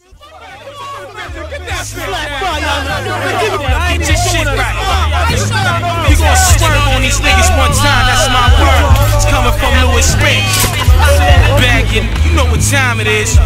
Get your shit right. You gon' swerve on these niggas one time, that's my word. It's coming from Louis Spence. Bagging, you know what time it is.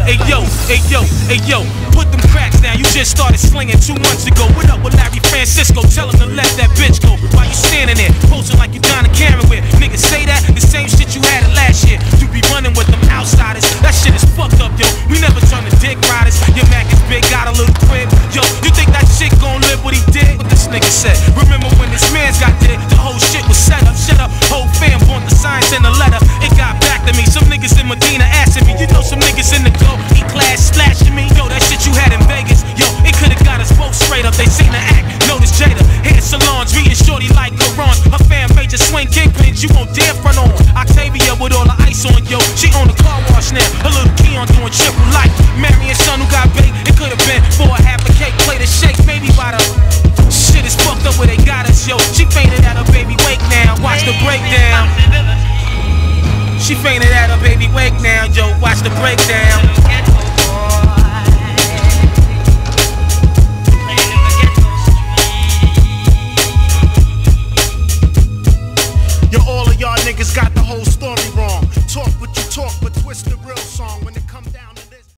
Hey yo, hey yo, hey yo, put them cracks down. You just started slinging 2 months ago. What up with Larry Francisco? Tell him to let that bitch go. While you standing there, posting like you Donna Karen with. Niggas say that, the same shit you had last year. You be running with them outsiders. That shit is fucked up, yo. We never turn to dick riders. Your Mac is big, got a little crib. Yo, you think that shit gon' live what he did? What this nigga said. Remember when this man's got dead? The whole shit was set up. Shut up, whole fam want the signs and the letter. It got back to me. Some niggas in Medina asking me. You know some niggas in the go E-class slashing me. Yo, that shit you had in Vegas. Yo, it could've got us both straight up. They seen the act. Notice Jada, hair salons, reading shorty like Laurent. Her fan major swing kingpins. You won't dare front on. Octavia with all the ice on, yo. She on the car wash now. Her little Keon doing triple life. Marion son who got baked. It could've been for a half a cake, plate of shake. Maybe by the shit is fucked up where they got us, yo. She fainted at her baby wake now. Watch the breakdown. She fainted at her baby wake now, yo. Watch the breakdown.